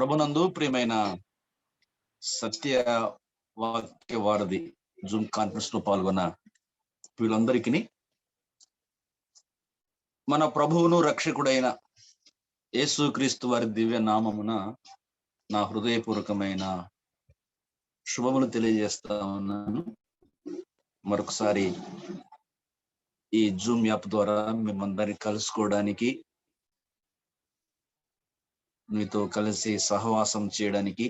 ప్రభునందు ప్రియమైన సత్య వాక్య వారధి జూమ్ కాన్ఫరెన్స్ లో పాల్గొన్న వీళ్ళందరికీ మన ప్రభువును రక్షకుడైన యేసుక్రీస్తు వారి దివ్య నామమున నా హృదయపూర్వకమైన శుభములు తెలియజేస్తా ఉన్నాను. మరొకసారి ఈ జూమ్ యాప్ ద్వారా మిమ్మల్ని కలుసుకోవడానికి, మీతో కలిసి సహవాసం చేయడానికి,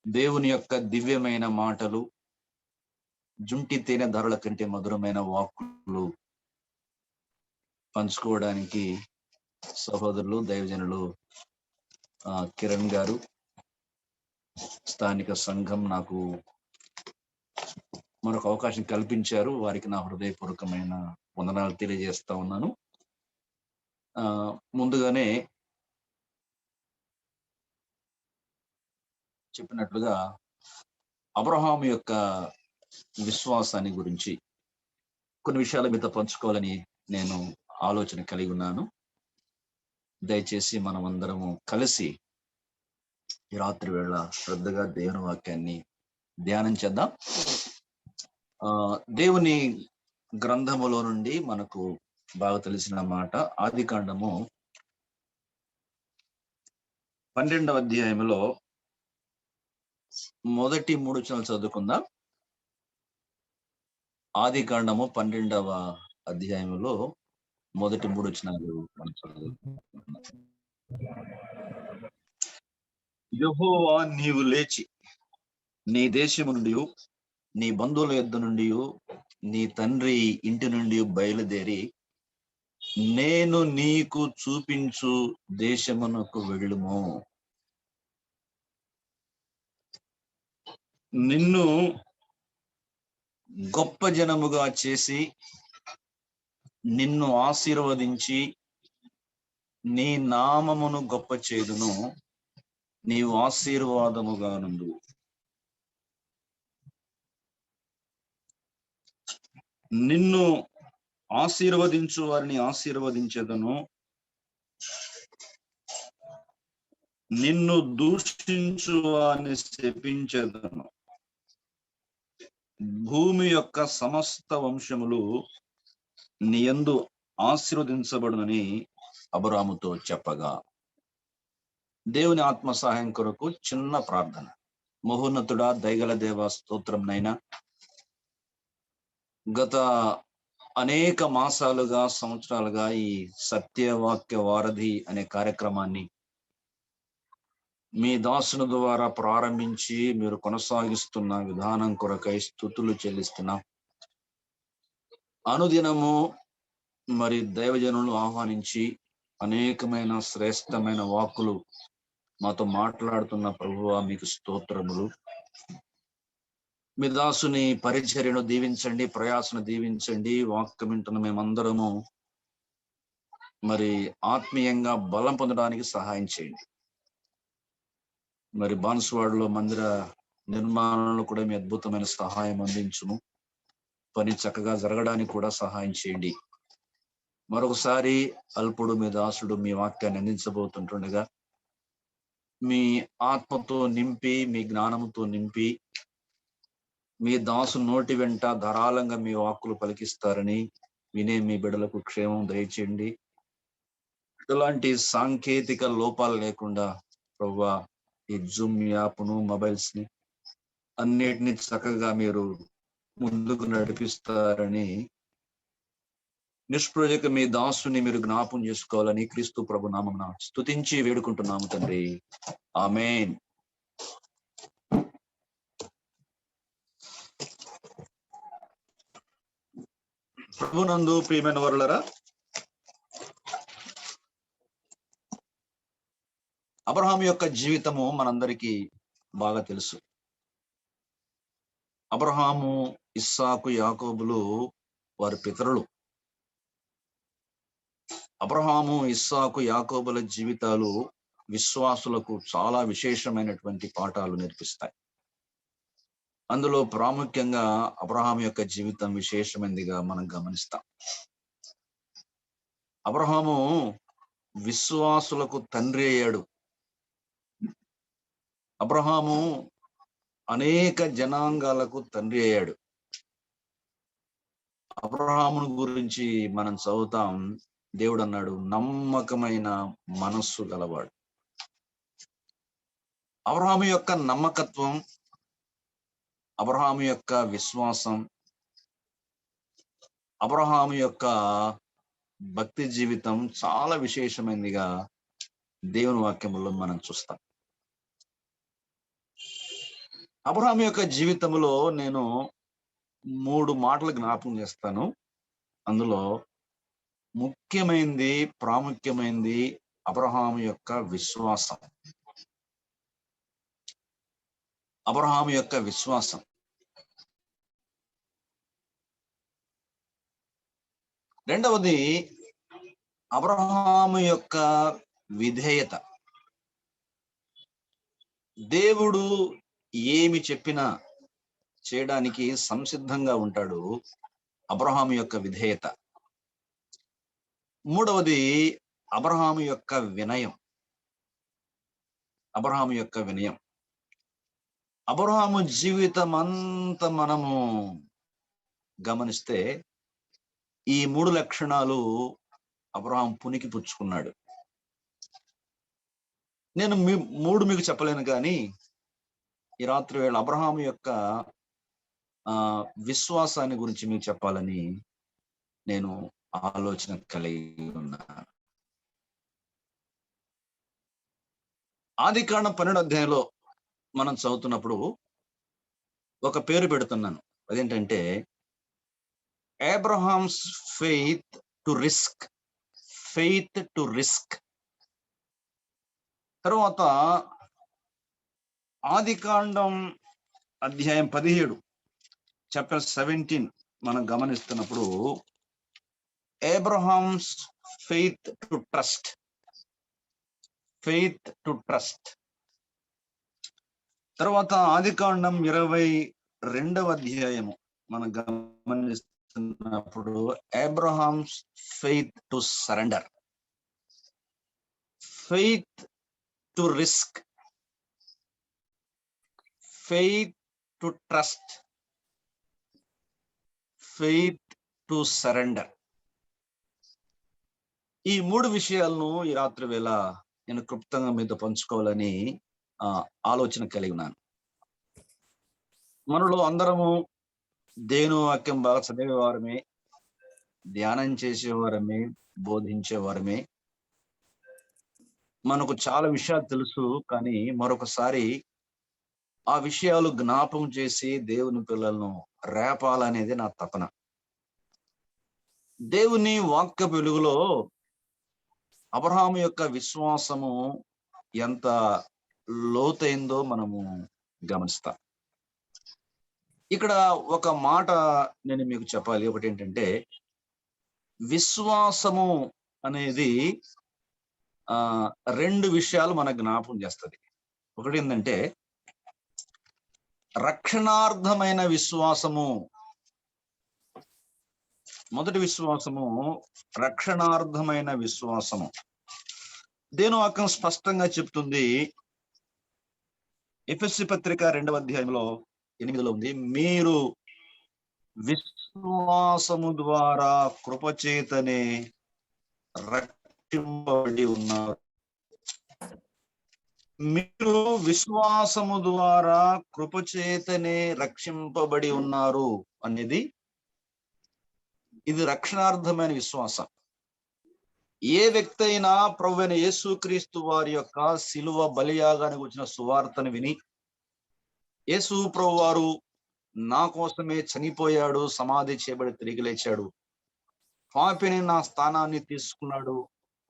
దేవుని యొక్క దివ్యమైన మాటలు, జుంటి తేనె ధరల కంటే మధురమైన వాక్కులు పంచుకోవడానికి సహోదరులు దైవజనులు కిరణ్ గారు, స్థానిక సంఘం నాకు మరొక అవకాశం కల్పించారు. వారికి నా హృదయపూర్వకమైన వందనాలు తెలియజేస్తా ఉన్నాను. ముందుగానే చెప్పినట్లుగా అబ్రహాము యొక్క విశ్వాసాన్ని గురించి కొన్ని విషయాలు మీతో పంచుకోవాలని నేను ఆలోచన కలిగి ఉన్నాను. దయచేసి మనం అందరము కలిసి ఈ రాత్రి వేళ శ్రద్ధగా దేవుని వాక్యాన్ని ధ్యానం చేద్దాం. దేవుని గ్రంథములో నుండి మనకు బాగా తెలిసిన మాట ఆదికాండము 12వ అధ్యాయంలో మొదటి 3 వచనాలు చదువుకుందాం. ఆదికాండము 12వ అధ్యాయంలో మొదటి 3 వచనాలు మనం చదువుకుందాం. యెహోవా నీవు లేచి నీ దేశము నుండి, నీ బంధువుల యొద్ద నుండి, నీ తండ్రి ఇంటి నుండి బయలుదేరి నేను నీకు చూపించు దేశమునకు వెళ్ళుము. నిన్ను గొప్ప జనముగా చేసి నిన్ను ఆశీర్వదించి నీ నామమును గొప్ప చేయుదును, నీవు ఆశీర్వాదముగా నుండు. నిన్ను ఆశీర్వదించు వారిని ఆశీర్వదించెదను, నిన్ను దూషించు వారిని శపించెదను. భూమి యొక్క సమస్త వంశములు నీ యందు ఆశీర్వదించబడునని అబ్రాహాముతో చెప్పగా, దేవుని ఆత్మ సహాయం కొరకు చిన్న ప్రార్థన. మహోన్నతుడా, దయగల దేవ, స్తోత్రం నైనా. గత అనేక మాసాలుగా, సంవత్సరాలుగా ఈ సత్యవాక్య వారధి అనే కార్యక్రమాన్ని మీ దాసుని ద్వారా ప్రారంభించి మీరు కొనసాగిస్తున్న విధానం కొరకై స్తుతులు చెల్లిస్తున్నాం. అనుదినము మరి దైవజనులు ఆహ్వానించి అనేకమైన శ్రేష్టమైన వాక్కులు మాతో మాట్లాడుతున్న ప్రభువా మీకు స్తోత్రములు. మీ దాసుని పరిచర్యను దీవించండి, ప్రయాసను దీవించండి. వాక్యం వింటున్న మేమందరము మరి ఆత్మీయంగా బలం పొందడానికి సహాయం చేయండి. మరి బాన్సువాడలో మందిర నిర్మాణంలో కూడా మీ అద్భుతమైన సహాయం అందించుము. పని చక్కగా జరగడానికి కూడా సహాయం చేయండి. మరొకసారి అల్పుడు మీ దాసుడు మీ వాక్యాన్ని అందించబోతుంటుండగా మీ ఆత్మతో నింపి, మీ జ్ఞానంతో నింపి, మీ దాసు నోటి వెంట ధారాళంగా మీ వాక్కులు పలికిస్తారని వినే మీ బిడ్డలకు క్షేమం దయచేయండి. ఎలాంటి సాంకేతిక లోపాలు లేకుండా ప్రభువా ఈ జూమ్ యాప్ను, మొబైల్స్ ని అన్నిటినీ చక్కగా మీరు ముందుకు నడిపిస్తారని నిష్ప్రయోజక మీ దాసుని మీరు జ్ఞాపం చేసుకోవాలని క్రీస్తు ప్రభు నామమున స్తుతించి వేడుకుంటున్నాము తండ్రి. ఆమేన్. ప్రభునందు ప్రియమైన వారులారా, అబ్రహాము యొక్క జీవితము మనందరికీ బాగా తెలుసు. అబ్రహాము, ఇస్సాకు, యాకోబులు వారి పితరులు. అబ్రహాము, ఇస్సాకు, యాకోబుల జీవితాలు విశ్వాసులకు చాలా విశేషమైనటువంటి పాఠాలు నేర్పిస్తాయి. అందులో ప్రాముఖ్యంగా అబ్రహాము యొక్క జీవితం విశేషమైనదిగా మనం గమనిస్తాం. అబ్రహాము విశ్వాసులకు తండ్రి అయ్యాడు. అబ్రహాము అనేక జనాంగాలకు తండ్రి అయ్యాడు. అబ్రహామును గురించి మనం చదువుతాం, దేవుడు అన్నాడు నమ్మకమైన మనస్సు గలవాడు. అబ్రహాము యొక్క నమ్మకత్వం, అబ్రహాము యొక్క విశ్వాసం, అబ్రహాము యొక్క భక్తి జీవితం చాలా విశేషమైనదిగా దేవుని వాక్యములో మనం చూస్తాం. అబ్రహాము యొక్క జీవితంలో నేను 3 మాటలు జ్ఞాపకం చేస్తాను. అందులో ముఖ్యమైనది, ప్రాముఖ్యమైనది అబ్రహాము యొక్క విశ్వాసం. అబ్రహాము యొక్క విశ్వాసం. రెండవది అబ్రహాము యొక్క విధేయత. దేవుడు ఏమి చెప్పినా చేయడానికి సంసిద్ధంగా ఉంటాడు. అబ్రహాము యొక్క విధేయత. మూడవది అబ్రహాము యొక్క వినయం. అబ్రహాము యొక్క వినయం. అబ్రహాము జీవితం అంతా మనము గమనిస్తే ఈ 3 లక్షణాలు అబ్రహాం పునికి పుచ్చుకున్నాడు. నేను 3 మీకు చెప్పలేను, కానీ ఈ రాత్రి వేళ అబ్రహాము యొక్క విశ్వాసాన్ని గురించి మీకు చెప్పాలని నేను ఆలోచన కలిగి ఉన్నాను. ఆదికాండం 12వ అధ్యాయంలో మనం చదువుతున్నప్పుడు ఒక పేరు పెడుతున్నాను. అదేంటంటే Abraham's faith to risk. Faith to risk. తర్వాత ఆదికాండం అధ్యాయం 17 చాప్టర్ 17 మనం గమనిస్తున్నప్పుడు Abraham's faith to trust. Faith to trust. తర్వాత ఆదికాండం 22వ అధ్యాయము మనం గమనిస్తున్నప్పుడు Abraham's faith to surrender. Faith to risk. Faith to trust. Faith to surrender. ఈ 3 విషయాలను ఈ రాత్రి వేళ నేను క్లుప్తంగా మీతో పంచుకోవాలని ఆలోచన కలిగి ఉన్నాను. మనలో అందరము దేవుని వాక్యం బాగా చదివేవారమే, ధ్యానం చేసేవారమే, బోధించేవారమే. మనకు చాలా విషయాలు తెలుసు, కానీ మరొకసారి ఆ విషయాలు జ్ఞాపకం చేసి దేవుని పిల్లలను రేపాలనేది నా తపన. దేవుని వాక్య వెలుగులో అబ్రహాము యొక్క విశ్వాసము ఎంత లోతైందో మనము గమనిస్తాం. ఇక్కడ ఒక మాట నేను మీకు చెప్పాలి. ఒకటి ఏంటంటే విశ్వాసము అనేది 2 విషయాలు మనకు జ్ఞాపకం చేస్తుంది. ఒకటి ఏంటంటే రక్షణార్థమైన విశ్వాసము. మొదటి విశ్వాసము రక్షణార్థమైన విశ్వాసము. దేవుని వాక్యం స్పష్టంగా చెప్తుంది. ఎఫెసీ పత్రిక 2వ అధ్యాయంలో 8లో ఉంది, మీరు విశ్వాసము ద్వారా కృపచేతనే రక్షింపబడి ఉన్నారు. మీరు విశ్వాసము ద్వారా కృపచేతనే రక్షింపబడి ఉన్నారు అనేది ఇది రక్షణార్థమైన విశ్వాసం. ఏ వ్యక్తి అయినా ప్రభువైన యేసుక్రీస్తు వారి యొక్క శిలువ బలియాగానికి వచ్చిన సువార్తను విని యేసు ప్రభు వారు నా కోసమే చనిపోయాడు, సమాధి చేయబడి తిరిగి లేచాడు, పాపిని నా స్థానాన్ని తీసుకున్నాడు,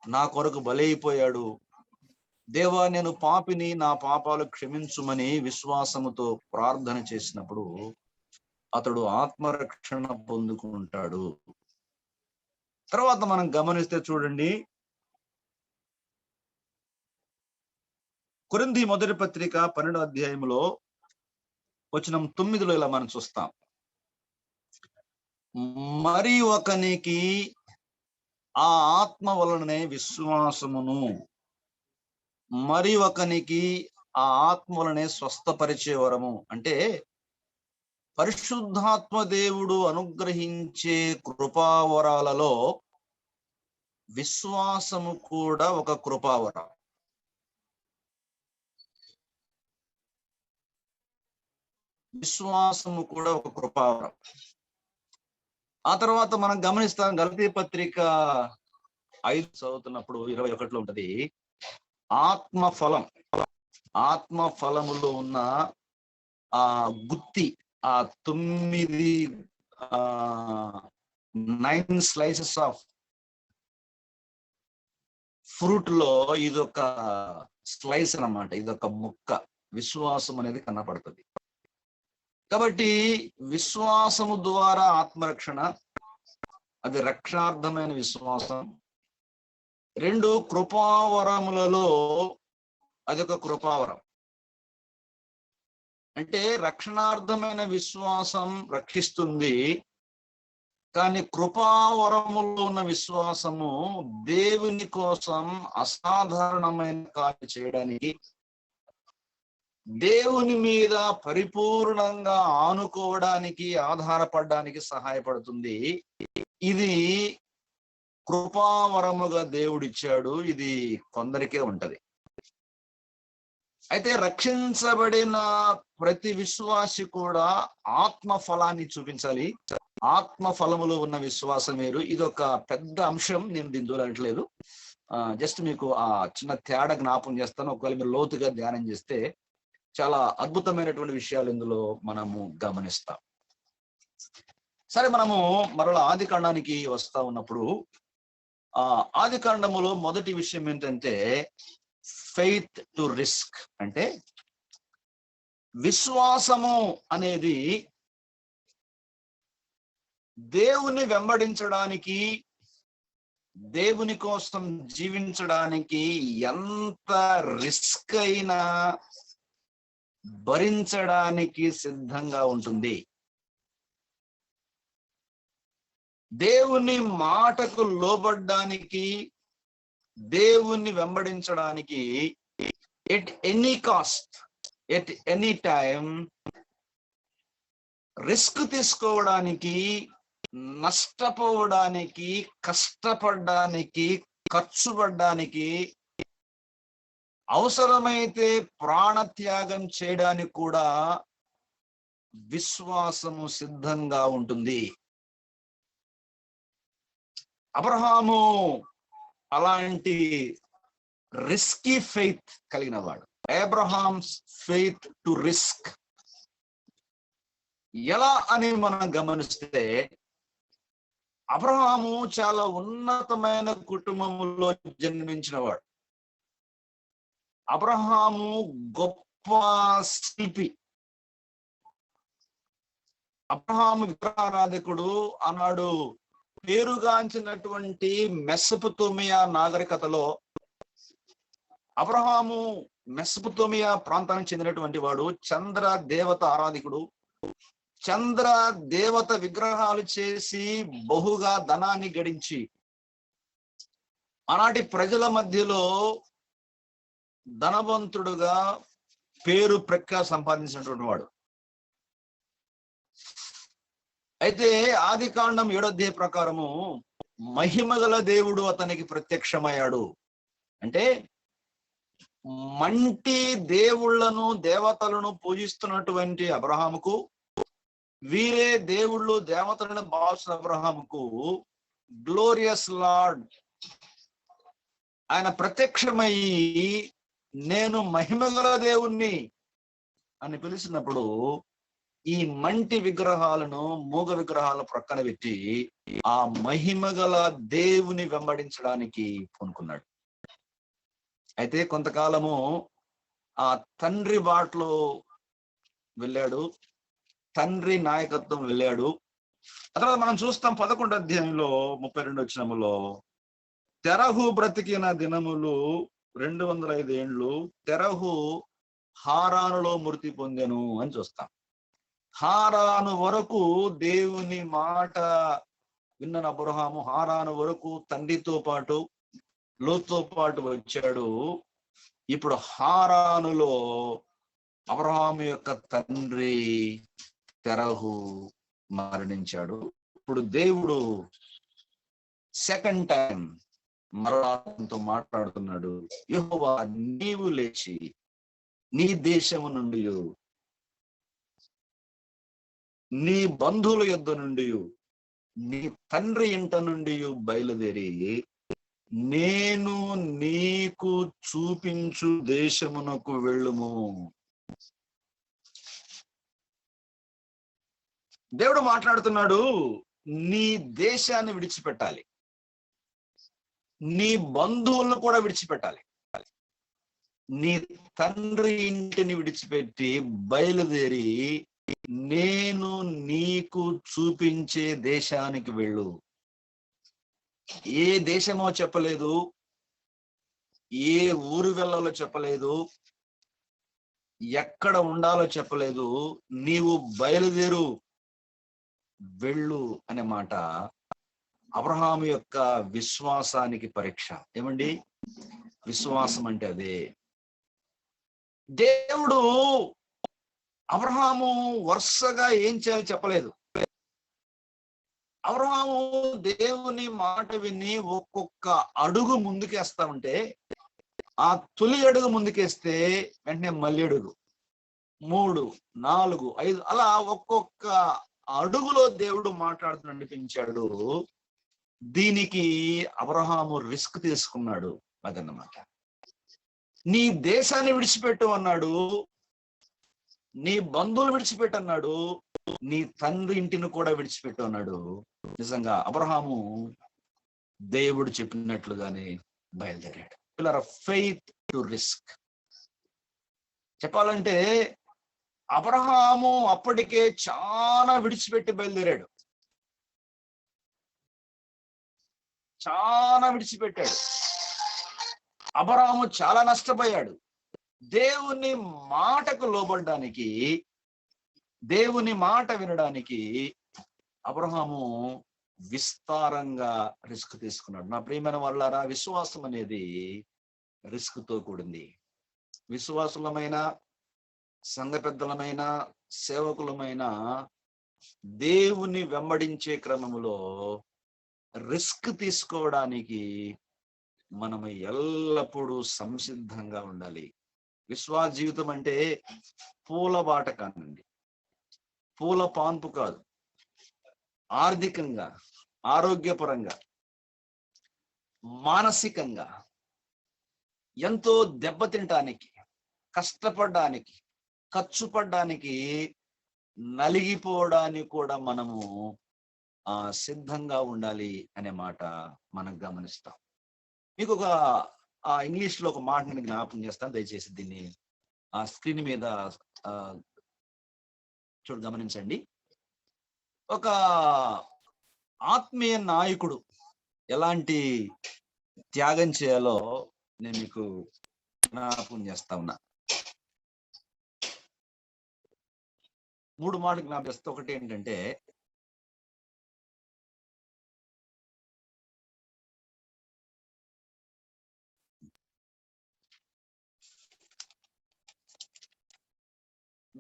నా కొరకు బలైపోయాడు, దేవా నేను పాపిని, నా పాపాలు క్షమించుమని విశ్వాసముతో ప్రార్థన చేసినప్పుడు అతడు ఆత్మరక్షణ పొందుకుంటాడు. తర్వాత మనం గమనిస్తే చూడండి, కొరింథీ మొదటి పత్రిక 12వ అధ్యాయంలో వచనం 9లో ఇలా మనం చూస్తాం, మరి ఒకనికి ఆ ఆత్మ వలననే విశ్వాసమును, మరి ఒకనికి ఆ ఆత్మలనే స్వస్థపరిచే వరము. అంటే పరిశుద్ధాత్మ దేవుడు అనుగ్రహించే కృపావరాలలో విశ్వాసము కూడా ఒక కృపావరం. విశ్వాసము కూడా ఒక కృపావరం. ఆ తర్వాత మనం గమనిస్తాం, గలతీ పత్రిక 5 చదువుతున్నప్పుడు 21లో ఉంటది, ఆత్మఫలం. ఆత్మఫలములో ఉన్న ఆ గుత్తి, ఆ 9 స్లైసెస్ ఆఫ్ ఫ్రూట్ లో ఇదొక స్లైస్ అన్నమాట, ఇదొక ముక్క. విశ్వాసం అనేది కనపడుతుంది. కాబట్టి విశ్వాసము ద్వారా ఆత్మరక్షణ, అది రక్షణార్థమైన విశ్వాసం. 2 కృపావరములలో అదొక కృపావరం. అంటే రక్షణార్థమైన విశ్వాసం రక్షిస్తుంది, కానీ కృపావరములో ఉన్న విశ్వాసము దేవుని కోసం అసాధారణమైన కార్యం చేయడానికి, దేవుని మీద పరిపూర్ణంగా ఆనుకోవడానికి, ఆధారపడడానికి సహాయపడుతుంది. ఇది కృపావరముగా దేవుడిచ్చాడు. ఇది కొందరికే ఉంటది. అయితే రక్షించబడిన ప్రతి విశ్వాసి కూడా ఆత్మ ఫలాన్ని చూపించాలి. ఆత్మ ఫలములో ఉన్న విశ్వాసం వేరు. ఇది ఒక పెద్ద అంశం, నేను దీని దూరంటలేదు. జస్ట్ మీకు ఆ చిన్న తేడా జ్ఞాపకం చేస్తాను. ఒకవేళ మీరు లోతుగా ధ్యానం చేస్తే చాలా అద్భుతమైనటువంటి విషయాలు ఇందులో మనము గమనిస్తాం. సరే, మనము మరలా ఆది కాండానికి వస్తా ఉన్నప్పుడు ఆది కాండములో మొదటి విషయం ఏంటంటే ఫెయిత్ టు రిస్క్. అంటే విశ్వాసము అనేది దేవుని వెంబడించడానికి, దేవుని కోసం జీవించడానికి ఎంత రిస్క్ అయినా భరించడానికి సిద్ధంగా ఉంటుంది. దేవుని మాటకు లోబడ్డానికి, దేవుణ్ణి వెంబడించడానికి at any cost, at any time risk తీసుకోవడానికి, నష్టపోవడానికి, కష్టపడడానికి, ఖర్చు పడడానికి, అవసరమైతే ప్రాణత్యాగం చేయడానికి కూడా విశ్వాసము సిద్ధంగా ఉంటుంది. అబ్రహాము అలాంటి రిస్కీ ఫెయిత్ కలిగిన వాడు. Abraham's faith to risk. ఎలా అని మనం గమనిస్తే, అబ్రహాము చాలా ఉన్నతమైన కుటుంబంలో జన్మించిన వాడు. అబ్రహాము గొప్ప శిల్పి. అబ్రహాము విగ్రహారాధకుడు. ఆనాడు పేరుగాంచినటువంటి మెసొపొతేమియా నాగరికతలో అబ్రహాము మెసొపొతేమియా ప్రాంతానికి చెందినటువంటి వాడు. చంద్ర దేవత ఆరాధికుడు. చంద్ర దేవత విగ్రహాలు చేసి బహుగా ధనాన్ని గడించి ఆనాటి ప్రజల మధ్యలో ధనవంతుడుగా పేరు ప్రఖ్యాతి సంపాదించినటువంటి వాడు. అయితే ఆది కాండం 7వ అధ్యాయం ప్రకారము మహిమగల దేవుడు అతనికి ప్రత్యక్షమయ్యాడు. అంటే మంటి దేవుళ్లను, దేవతలను పూజిస్తున్నటువంటి అబ్రహాముకు, వీరే దేవుళ్ళు దేవతలను భావిస్తున్న అబ్రహాముకు గ్లోరియస్ లార్డ్ ఆయన ప్రత్యక్షమయ్యి, నేను మహిమగల దేవుణ్ణి అని పిలిచినప్పుడు ఈ మంటి విగ్రహాలను, మూగ విగ్రహాలను ప్రక్కన పెట్టి ఆ మహిమగల దేవుని వెంబడించడానికి పూనుకున్నాడు. అయితే కొంతకాలము ఆ తండ్రి బాటలో వెళ్ళాడు, తండ్రి నాయకత్వం వెళ్ళాడు. ఆ తర్వాత మనం చూస్తాం 11వ అధ్యాయంలో 32వ వచనములో, తెరహు బ్రతికిన దినములు 205 ఏండ్లు, తెరహు హారానులో మృతి పొందెను అని చూస్తాం. హారాను వరకు దేవుని మాట విన్న అబ్రహాము హారాను వరకు తండ్రితో పాటు, లోతుతో పాటు వచ్చాడు. ఇప్పుడు హారానులో అబ్రహాము యొక్క తండ్రి తెరహు మరణించాడు. ఇప్పుడు దేవుడు సెకండ్ టైం మరణంతో మాట్లాడుతున్నాడు. యెహోవా, నీవు లేచి నీ దేశము నుండి, నీ బంధువుల యొద్ద నుండి, నీ తండ్రి ఇంట నుండి బయలుదేరి నేను నీకు చూపించు దేశమునకు వెళ్ళుము. దేవుడు మాట్లాడుతున్నాడు, నీ దేశాన్ని విడిచిపెట్టాలి, నీ బంధువులను కూడా విడిచిపెట్టాలి, నీ తండ్రి ఇంటిని విడిచిపెట్టి బయలుదేరి నేను నీకు చూపించే దేశానికి వెళ్ళు. ఏ దేశమో చెప్పలేదు, ఏ ఊరు వెళ్ళాలో చెప్పలేదు, ఎక్కడ ఉండాలో చెప్పలేదు. నీవు బయలుదేరు, వెళ్ళు అనే మాట అబ్రహాము యొక్క విశ్వాసానికి పరీక్ష. ఏమండి విశ్వాసం అంటే అదే. దేవుడు అబ్రహాము వరుసగా ఏం చేయాలో చెప్పలేదు. అబ్రహాము దేవుని మాట విని ఒక్కొక్క అడుగు ముందుకేస్తా ఉంటే, ఆ తొలి అడుగు ముందుకేస్తే వెంటనే మళ్ళీ అడుగు, 3, 4, 5 అలా ఒక్కొక్క అడుగులో దేవుడు మాట్లాడుతూ నడిపించాడు. దీనికి అబ్రహాము రిస్క్ తీసుకున్నాడు. అదన్నమాట. నీ దేశాన్ని విడిచిపెట్టు అన్నాడు, నీ బంధువులు విడిచిపెట్టు అన్నాడు, నీ తండ్రి ఇంటిని కూడా విడిచిపెట్టు అన్నాడు. నిజంగా అబ్రహాము దేవుడు చెప్పినట్లుగానే బయలుదేరాడు. Pillar of faith to risk. చెప్పాలంటే అబ్రహాము అప్పటికే చాలా విడిచిపెట్టి బయలుదేరాడు, చాలా విడిచిపెట్టాడు. అబ్రహాము చాలా నష్టపోయాడు. దేవుని మాటకు లోబడడానికి, దేవుని మాట వినడానికి అబ్రహాము విస్తారంగా రిస్క్ తీసుకున్నాడు. నా ప్రియమైన వాళ్ళారా, విశ్వాసం అనేది రిస్క్ తో కూడింది. విశ్వాసులమైన, సంఘ పెద్దలమైన, సేవకులమైన దేవుని వెంబడించే క్రమంలో రిస్క్ తీసుకోవడానికి మనము ఎల్లప్పుడూ సంసిద్ధంగా ఉండాలి. విశ్వాస జీవితం అంటే పూల బాట కానండి, పూల పాన్పు కాదు. ఆర్థికంగా, ఆరోగ్యపరంగా, మానసికంగా ఎంతో దెబ్బతింటానికి, కష్టపడడానికి, ఖర్చు పడడానికి, నలిగిపోవడానికి కూడా మనము సిద్ధంగా ఉండాలి అనే మాట మనం గమనిస్తాం. మీకు ఒక ఇంగ్లీష్ లో ఒక మాట నేను జ్ఞాపకం చేస్తాను. దయచేసి దీన్ని ఆ స్క్రీన్ మీద గమనించండి. ఒక ఆత్మీయ నాయకుడు ఎలాంటి త్యాగం చేయాలో నేను మీకు జ్ఞాపకం చేస్తా ఉన్నా. 3 మాటలు జ్ఞాపకం చేస్తా. ఒకటి ఏంటంటే,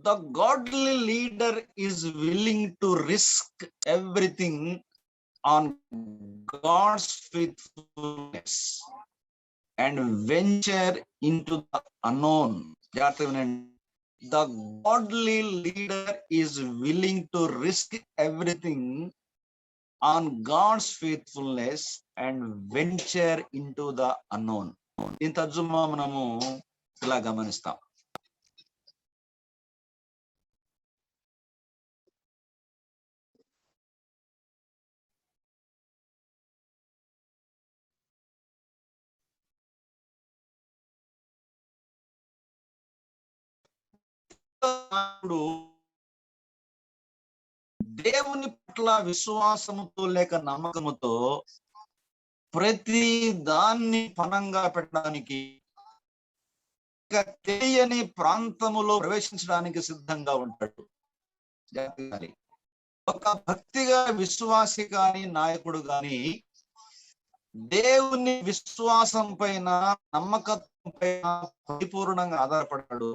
the godly leader is willing to risk everything on God's faithfulness and venture into the unknown. The godly leader is willing to risk everything on God's faithfulness and venture into the unknown. In తర్జుమా మనము ఇలా గమనిస్తాం. దేవుని పట్ల విశ్వాసముతో లేక నమ్మకముతో ప్రతి దాన్ని పణంగా పెట్టడానికి, తెలియని ప్రాంతములో ప్రవేశించడానికి సిద్ధంగా ఉంటాడు. ఒక భక్తిగా విశ్వాసి కాని, నాయకుడు కాని దేవుని విశ్వాసం పైన, నమ్మకత్వం పరిపూర్ణంగా ఆధారపడ్డాడు.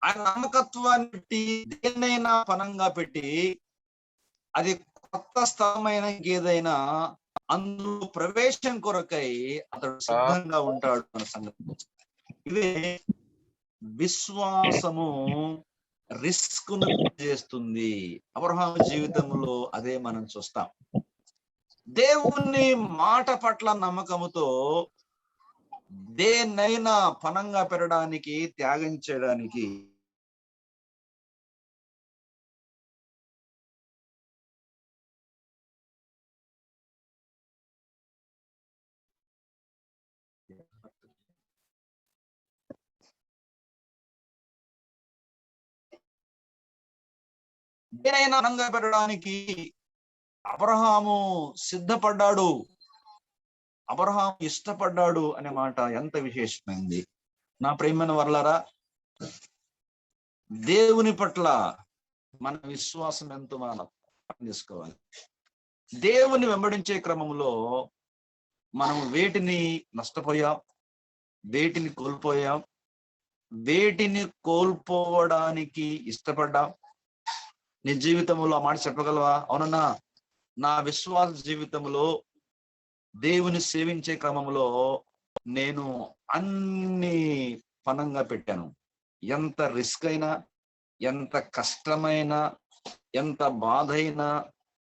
ఆయన నమ్మకత్వాన్ని బట్టి దేన్నైనా పనంగా పెట్టి అది కొత్త స్థలమైన ఇంకేదైనా అందులో ప్రవేశం కొరకై అతడు సిద్ధంగా ఉంటాడు అన్న సంగతి. ఇదే విశ్వాసము రిస్క్ ను చేస్తుంది. అబ్రహాము జీవితంలో అదే మనం చూస్తాం. దేవుని మాట పట్ల నమ్మకముతో దేన్నైనా పనంగా పెరగడానికి, త్యాగం చేయడానికి దేనైనా పనంగా పెరగడానికి అబ్రహాము సిద్ధపడ్డాడు, అబ్రహాము ఇష్టపడ్డాడు అనే మాట ఎంత విశేషమైంది. నా ప్రియమైన వర్లారా, దేవుని పట్ల మన విశ్వాసం ఎంతో మనం తీసుకోవాలి. దేవుని వెంబడించే క్రమంలో మనం వేటిని నష్టపోయాం, వేటిని కోల్పోయాం, వేటిని కోల్పోవడానికి ఇష్టపడ్డాం. నీ జీవితంలో ఆ మాట చెప్పగలవా? అవునన్నా, నా విశ్వాస జీవితంలో దేవుని సేవించే క్రమంలో నేను అన్ని పనంగా పెట్టాను. ఎంత రిస్క్ అయినా, ఎంత కష్టమైనా, ఎంత బాధ అయినా,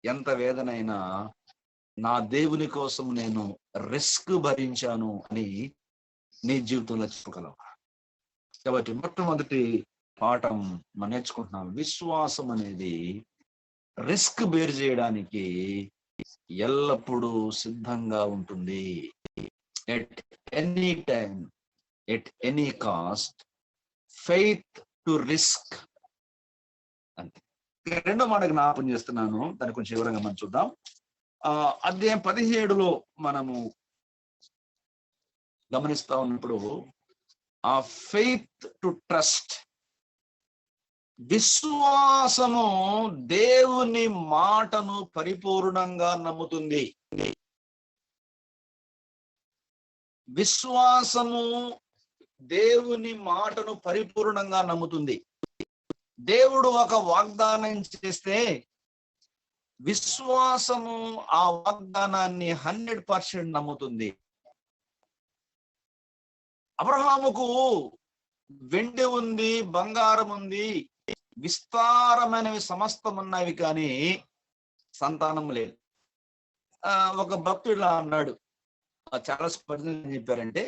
ఎంత వేదనైనా నా దేవుని కోసం నేను రిస్క్ భరించాను అని నీ జీవితంలో చెప్పగలవు. కాబట్టి మొట్టమొదటి పాఠం మనం నేర్చుకుంటున్నాం. విశ్వాసం అనేది రిస్క్ బేర్ చేయడానికి ఎల్లప్పుడూ సిద్ధంగా ఉంటుంది. At any time, at any cost, faith to risk. అంతే. రెండో మాట జ్ఞాపకం చేస్తున్నాను, దాన్ని కొంచెం వివరంగా మనం చూద్దాం. అధ్యాయం 17లో మనము గమనిస్తా ఉన్నప్పుడు ఆ ఫెయిత్ టు ట్రస్ట్, విశ్వాసము దేవుని మాటను పరిపూర్ణంగా నమ్ముతుంది. విశ్వాసము దేవుని మాటను పరిపూర్ణంగా నమ్ముతుంది. దేవుడు ఒక వాగ్దానం చేస్తే విశ్వాసము ఆ వాగ్దానాన్ని 100% నమ్ముతుంది. అబ్రహాముకు వెండి ఉంది, బంగారం ఉంది, విస్తారమైనవి సమస్తం ఉన్నవి, కానీ సంతానం లేదు. ఒక భక్తుడు అన్నాడు, చాలా స్పష్టంగా చెప్పారంటే,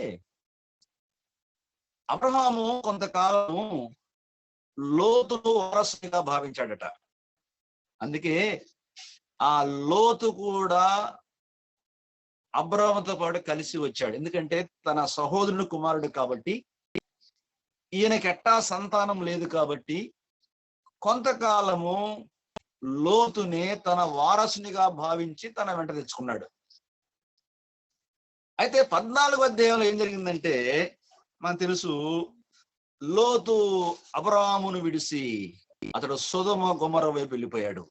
అబ్రహాము కొంతకాలం లోతును వారసునిగా భావించాడట. అందుకే ఆ లోతు కూడా అబ్రహాముతో పాటు కలిసి వచ్చాడు. ఎందుకంటే తన సహోదరుని కుమారుడు కాబట్టి, ఈయనకెట్టా సంతానం లేదు కాబట్టి కొంతకాలము లోతునే తన వారసునిగా భావించి తన వెంట తెచ్చుకున్నాడు. అయితే 14వ అధ్యాయంలో ఏం జరిగిందంటే మనకు తెలుసు, లోతు అబ్రహామును విడిసి అతడు సొదొమ గొమొర వైపు వెళ్ళిపోయాడు.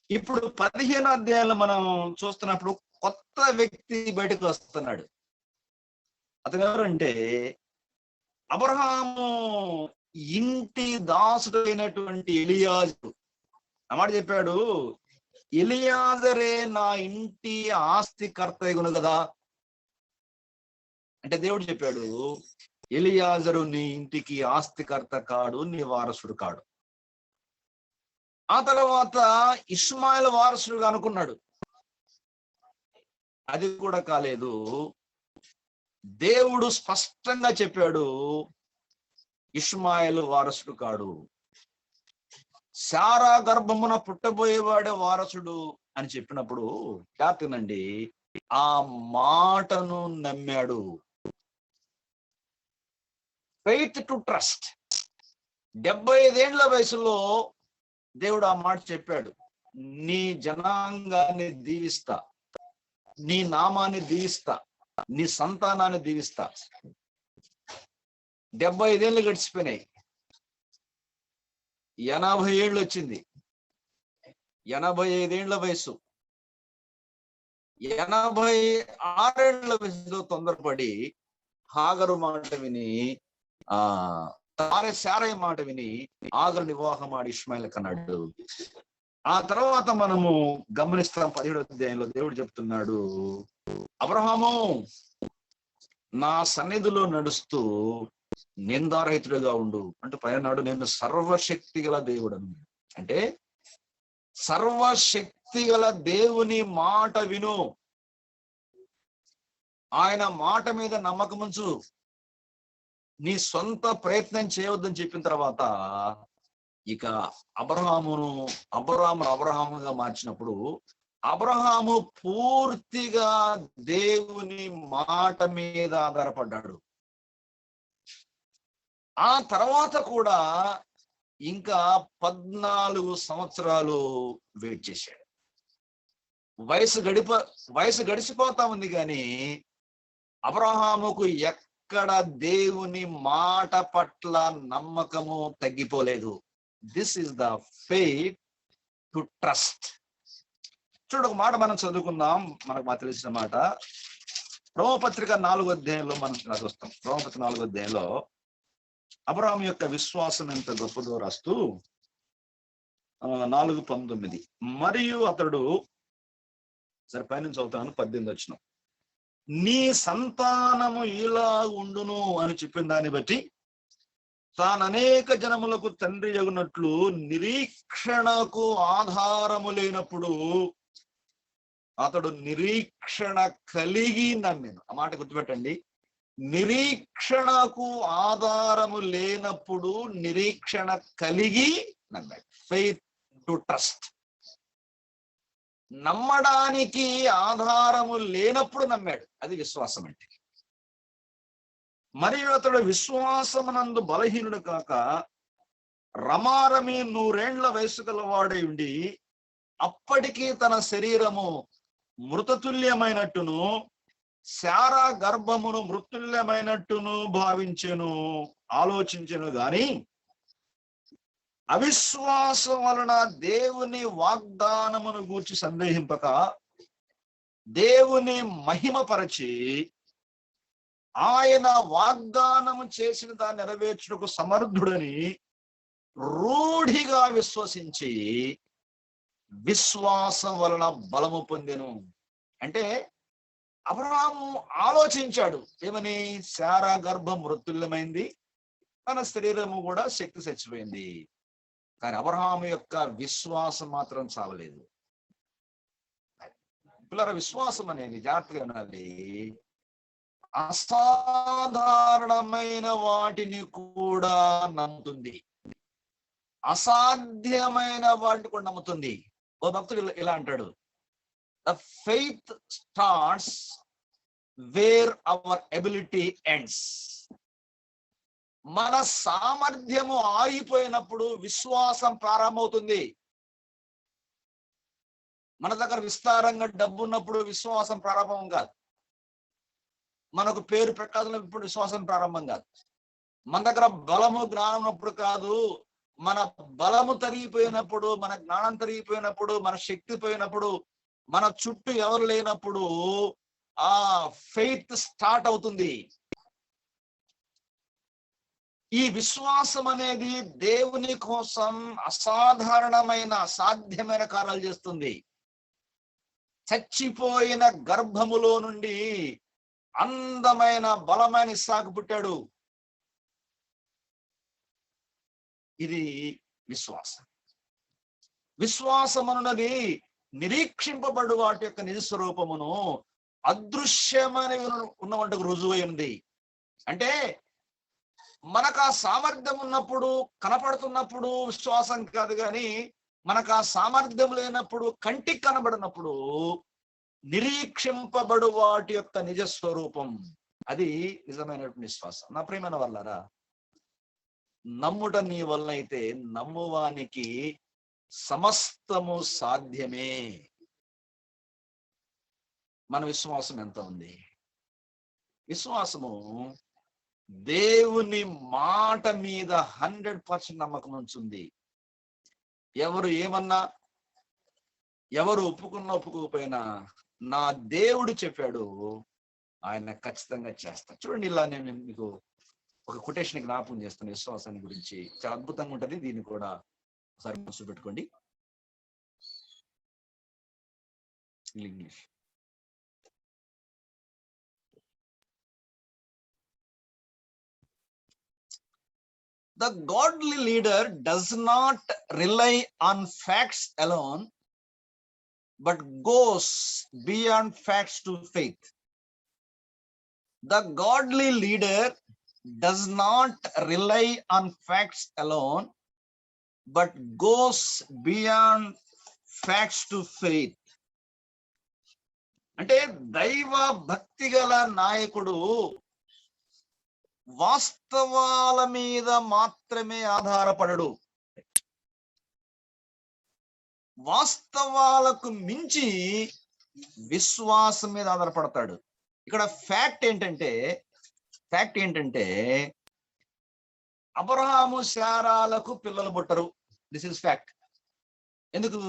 ఇప్పుడు 15వ అధ్యాయంలో మనం చూస్తున్నప్పుడు కొత్త వ్యక్తి బయటకు వస్తున్నాడు. అతను ఎవరంటే అబ్రహాము ఇంటి దాసుడు అయినటువంటి ఎలియాజరు. అన్నమాట చెప్పాడు, ఎలియాజరే నా ఇంటి ఆస్తి కర్తయ్యను కదా. అంటే దేవుడు చెప్పాడు, ఎలియాజరు నీ ఇంటికి ఆస్తికర్త కాడు, నీ వారసుడు కాడు. ఆ తర్వాత ఇష్మాయేలు వారసుడుగా అనుకున్నాడు, అది కూడా కాలేదు. దేవుడు స్పష్టంగా చెప్పాడు, ఇష్మాయేలు వారసుడు కాడు, శారా గర్భమున పుట్టబోయేవాడే వారసుడు అని చెప్పినప్పుడు జాగ్రత్తనండి, ఆ మాటను నమ్మాడు. Faith to trust. 75 ఏళ్ల వయసులో దేవుడు ఆ మాట చెప్పాడు, నీ జనాంగాన్ని దీవిస్తా, నీ నామాన్ని దీవిస్తా, నీ సంతానాన్ని దీవిస్తా. 75 ఏళ్ళు గడిచిపోయినాయి, 80 ఏళ్ళు వచ్చింది, 85 ఏళ్ల వయసు, 86 ఏళ్ల వయసులో తొందరపడి హాగరు మాట విని శారయ్య మాట విని ఆగరు వివాహం ఆడి ఇష్మాయిల్ కన్నాడు. ఆ తర్వాత మనము గమనిస్తాం 17వ అధ్యాయంలో దేవుడు చెప్తున్నాడు, అబ్రహాము నా సన్నిధిలో నడుస్తూ నిందారహితుడిగా ఉండు అంటే పైనాడు నేను సర్వశక్తి గల దేవుడను. అంటే సర్వశక్తి గల దేవుని మాట విను, ఆయన మాట మీద నమ్మకముంచు, నీ సొంత ప్రయత్నం చేయవద్దని చెప్పిన తర్వాత ఇక అబ్రహాముగా మార్చినప్పుడు అబ్రహాము పూర్తిగా దేవుని మాట మీద ఆధారపడ్డాడు. ఆ తర్వాత కూడా ఇంకా 14 సంవత్సరాలు వెయిట్ చేశాడు. వయసు గడిచిపోతా ఉంది కానీ అబ్రహాముకు ఎక్కడ దేవుని మాట పట్ల నమ్మకము తగ్గిపోలేదు. This is the faith to trust. చూడు, ఒక మాట మనం చదువుకుందాం, మనకు తెలిసిన మాట. రోమపత్రిక 4వ అధ్యాయంలో మనం చూస్తాం. రోమపత్రిక 4వ అధ్యాయంలో అబ్రహాము యొక్క విశ్వాసం ఎంత గొప్పదో రాస్తూ 4:19 మరియు అతడు పైనుంచి చదువుతాను 18 వచనం, నీ సంతానము ఇలా ఉండును అని చెప్పిన దాన్ని బట్టి తాను అనేక జనములకు తండ్రి యగునట్లు నిరీక్షణకు ఆధారము లేనప్పుడు అతడు నిరీక్షణ కలిగి నమ్మెను. ఆ మాట గుర్తుపెట్టండి, నిరీక్షణకు ఆధారము లేనప్పుడు నిరీక్షణ కలిగి నమ్మాడు. Faith to trust. నమ్మడానికి ఆధారము లేనప్పుడు నమ్మాడు, అది విశ్వాసం అంటే. మరియు అతడు విశ్వాసమునందు బలహీనుడు కాక రమారమి 100 ఏండ్ల వయసు గలవాడై ఉండి అప్పటికీ తన శరీరము మృతతుల్యమైనట్టును శారా గర్భమును మృతుల్యమైనట్టును భావించెను, ఆలోచించెను గాని అవిశ్వాసం వలన దేవుని వాగ్దానమును గూర్చి సందేహింపక దేవుని మహిమపరచి ఆయన వాగ్దానము చేసిన దాన్ని నెరవేర్చుటకు సమర్థుడని రూఢిగా విశ్వసించి విశ్వాసం వలన బలము పొందెను. అంటే అబ్రహాము ఆలోచించాడు, ఏమని? శారా గర్భం మృతుల్యమైంది, తన శరీరము కూడా శక్తి చచ్చిపోయింది. కానీ అబ్రహాము యొక్క విశ్వాసం మాత్రం చావలేదు. పిల్లల విశ్వాసం అనేది జాగ్రత్తగా ఉండాలి. అసాధారణమైన వాటిని కూడా నమ్ముతుంది, అసాధ్యమైన వాటిని కూడా నమ్ముతుంది. ఓ భక్తుడు ఇలా అంటాడు, the faith starts wear our ability ends. మన సామర్థ్యము ఆగిపోయినప్పుడు విశ్వాసం ప్రారంభమవుతుంది. మన దగ్గర విస్తారంగా డబ్బు ఉన్నప్పుడు విశ్వాసం ప్రారంభం కాదు. మనకు పేరు ప్రకాశం ఇప్పుడు విశ్వాసం ప్రారంభం కాదు. మన దగ్గర బలము జ్ఞానం ఉన్నప్పుడు కాదు. మన బలము తరిగిపోయినప్పుడు, మన జ్ఞానం తరిగిపోయినప్పుడు, మన శక్తి పోయినప్పుడు, మన చుట్టూ ఎవరు లేనప్పుడు ఆ ఫెయిత్ స్టార్ట్ అవుతుంది. ఈ విశ్వాసం అనేది దేవుని కోసం అసాధారణమైన అసాధ్యమైన కార్యాలు చేస్తుంది. చచ్చిపోయిన గర్భములో నుండి అందమైన బలమైన ఇస్సాకు పుట్టాడు. ఇది విశ్వాసం. విశ్వాసం అన్నది నిరీక్షింపబడు వాటి యొక్క నిజ స్వరూపమును అదృశ్యమైన ఉన్నవంటకు రుజువై ఉంది. అంటే మనకు ఆ సామర్థ్యం ఉన్నప్పుడు, కనపడుతున్నప్పుడు విశ్వాసం కాదు, కానీ మనకు ఆ సామర్థ్యం లేనప్పుడు, కంటికి కనబడినప్పుడు నిరీక్షింపబడు వాటి యొక్క నిజ స్వరూపం, అది నిజమైనటువంటి విశ్వాసం. నా ప్రియమైన వాళ్ళారా, నమ్ముట నీ వలన అయితే నమ్మువానికి సమస్తము సాధ్యమే. మన విశ్వాసం ఎంత ఉంది? విశ్వాసము దేవుని మాట మీద 100% నమ్మకం ఉంచుంది. ఎవరు ఏమన్నా, ఎవరు ఒప్పుకున్నా ఒప్పుకోకపోయినా నా దేవుడు చెప్పాడు, ఆయన ఖచ్చితంగా చేస్తారు. చూడండి, ఇలా నేను మీకు ఒక కొటేషన్ జ్ఞాపకం చేస్తాను విశ్వాసాన్ని గురించి. చాలా అద్భుతంగా ఉంటది. దీన్ని కూడా ఒకసారి మనసు పెట్టుకోండి. English. The godly leader does not rely on facts alone, but goes beyond facts to faith. The godly leader does not rely on facts alone, but goes beyond facts to faith. అంటే దైవ భక్తి గల నాయకుడు వాస్తవాల మీద మాత్రమే ఆధారపడడు. వాస్తవాలకు మించి విశ్వాసం మీద ఆధారపడతాడు. ఇక్కడ ఫ్యాక్ట్ ఏంటంటే అబ్రహాము శారాలకు పిల్లలు పుట్టరు. This is fact. ఎందుకు?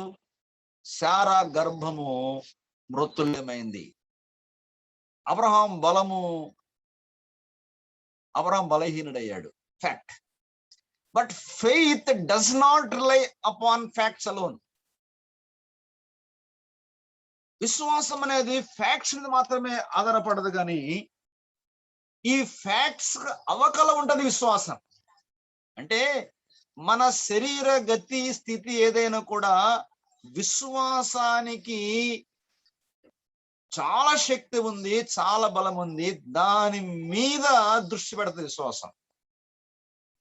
శారా గర్భము మృతుల్యమైంది. అబ్రహాం బలహీనుడయ్యాడు. Fact. But faith does not rely upon facts alone. విశ్వాసం అనేది ఫ్యాక్ట్స్ మీద మాత్రమే ఆధారపడదు, కానీ ఈ ఫ్యాక్ట్స్ అవకల ఉంటది విశ్వాసం. అంటే మన శరీర గతి స్థితి ఏదైనా కూడా విశ్వాసానికి చాలా శక్తి ఉంది, చాలా బలం ఉంది. దాని మీద దృష్టి పెడుతుంది విశ్వాసం.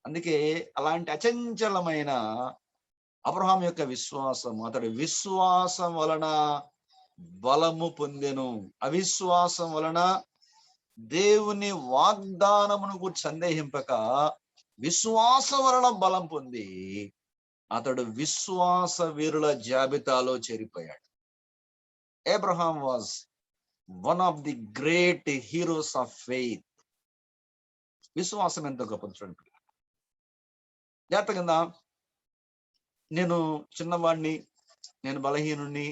అందుకే అలాంటి అచంచలమైన అబ్రహాం యొక్క విశ్వాసం, అతడు విశ్వాసం వలన బలము పొందెను. అవిశ్వాసం వలన దేవుని వాగ్దానమును గురించి సందేహింపక విశ్వాసం వలన బలం పొంది అతడు విశ్వాస వీరుల జాబితాలో చేరిపోయాడు. Abraham was one of the great heroes of faith. విశ్వాసం ఎంతో గొప్పది. చూడండి జాగ్రత్త కింద, నేను చిన్నవాడిని, నేను బలహీనుణ్ణి,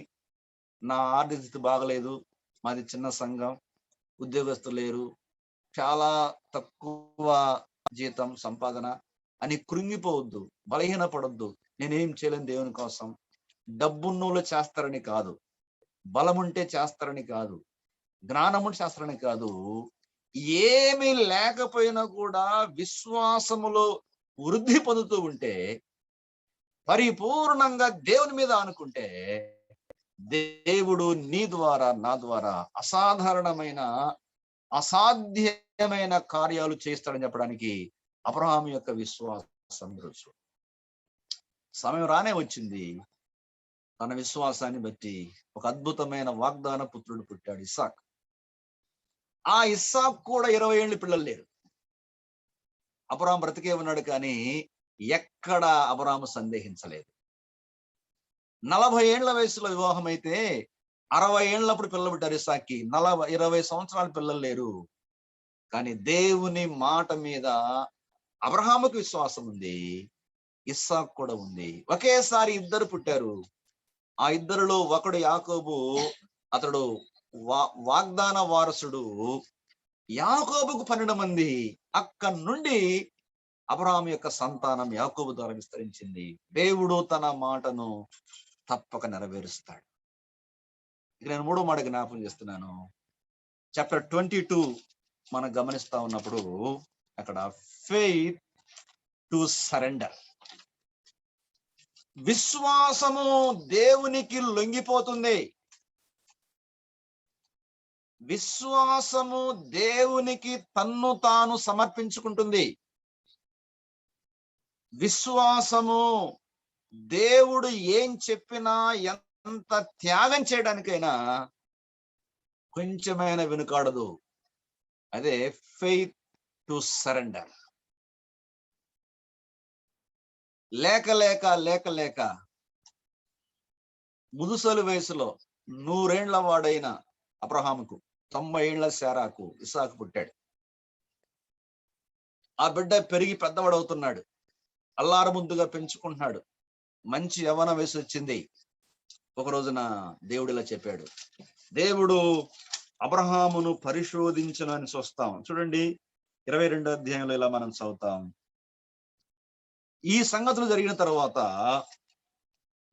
నా ఆర్థిక స్థితి బాగలేదు, మాది చిన్న సంఘం, ఉద్యోగస్తులు లేరు, చాలా తక్కువ జీతం సంపాదన అని కృంగిపోవద్దు, బలహీనపడొద్దు. నేనేం చేయలేను దేవుని కోసం. డబ్బున్నోళ్ళు చేస్తారని కాదు, బలముంటే చేస్తారని కాదు, జ్ఞానముంటే చేస్తారని కాదు. ఏమీ లేకపోయినా కూడా విశ్వాసములో వృద్ధి పొందుతూ ఉంటే, పరిపూర్ణంగా దేవుని మీద అనుకుంటే, దేవుడు నీ ద్వారా నా ద్వారా అసాధ్యమైన కార్యాలు చేస్తాడని చెప్పడానికి అబ్రహాము యొక్క విశ్వాసం రుజువు. సమయం రానే వచ్చింది. తన విశ్వాసాన్ని బట్టి ఒక అద్భుతమైన వాగ్దాన పుత్రుడు పుట్టాడు, ఇస్సాక్. ఆ ఇస్సాక్ కూడా 20 ఏళ్ళు పిల్లలు లేరు. అబ్రహాం బ్రతికే ఉన్నాడు, కానీ ఎక్కడ అబ్రహాము సందేహించలేదు. 40 ఏళ్ల వయసులో వివాహం అయితే 60 ఏళ్ళప్పుడు పిల్లలు పుట్టారు ఇస్సాక్కి. 20 సంవత్సరాలు పిల్లలు లేరు, కానీ దేవుని మాట మీద అబ్రహాముకు విశ్వాసం ఉంది, ఇస్సాక్ కూడా ఉంది. ఒకేసారి ఇద్దరు పుట్టారు. ఆ ఇద్దరిలో ఒకడు యాకోబు, అతడు వాగ్దాన వారసుడు. యాకోబుకు 12 మంది. అక్కడి నుండి అబ్రహాము యొక్క సంతానం యాకోబు ద్వారా విస్తరించింది. దేవుడు తన మాటను తప్పక నెరవేరుస్తాడు. ఇక నేను 3వ మాట జ్ఞాపకం చేస్తున్నాను. చాప్టర్ 22 మనం గమనిస్తా ఉన్నప్పుడు అక్కడ ఫెయిత్ టు సరెండర్. విశ్వాసము దేవునికి లొంగిపోతుంది. విశ్వాసము దేవునికి తన్ను తాను సమర్పించుకుంటుంది. విశ్వాసము దేవుడు ఏం చెప్పినా, ఎంత త్యాగం చేయడానికైనా కొంచెమైన వెనుకాడదు. అదే ఫెయిత్ టు సరెండర్. లేక ముదుసలి వయసులో 100 ఏళ్ల వాడైన అబ్రహాముకు 90 ఏళ్ల శారాకు ఇస్సాకు పుట్టాడు. ఆ బిడ్డ పెరిగి పెద్దవాడవుతున్నాడు. అల్లారు ముద్దుగా పెంచుకుంటున్నాడు. మంచి యవ్వన వయసు వచ్చింది. ఒక రోజున దేవుడు ఇలా చెప్పాడు. దేవుడు అబ్రహామును పరిశోధించను అని చూస్తాం. చూడండి 22వ అధ్యాయంలో ఇలా మనం చదువుతాం. ఈ సంగతులు జరిగిన తర్వాత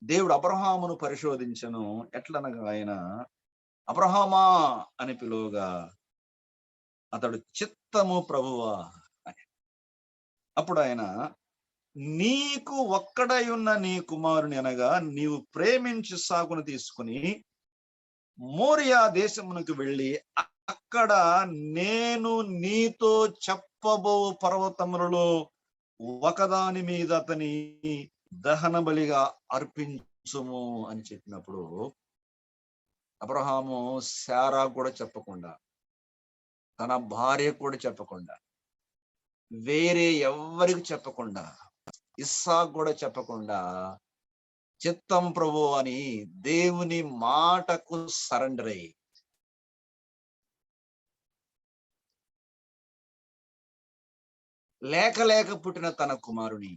దేవుడు అబ్రహామును పరిశోధించను. ఎట్లనగా ఆయన అబ్రహామా అని పిలువగా అతడు చిత్తము ప్రభువా అని. అప్పుడు ఆయన నీకు ఒక్కడై ఉన్న నీ కుమారుని అనగా నీవు ప్రేమించి సాకును తీసుకుని మోరియా దేశమునకు వెళ్ళి అక్కడ నేను నీతో చెప్పబో పర్వతములలో ఒకదాని మీద అతని దహన బలిగా అర్పించుము అని చెప్పినప్పుడు అబ్రహాము శారా కూడా చెప్పకుండా, తన భార్య కూడా చెప్పకుండా, వేరే ఎవ్వరికి చెప్పకుండా, ఇస్సాకు కూడా చెప్పకుండా చిత్తం ప్రభు అని దేవుని మాటకు సరెండర్ అయ్యి లేక పుట్టిన తన కుమారుని,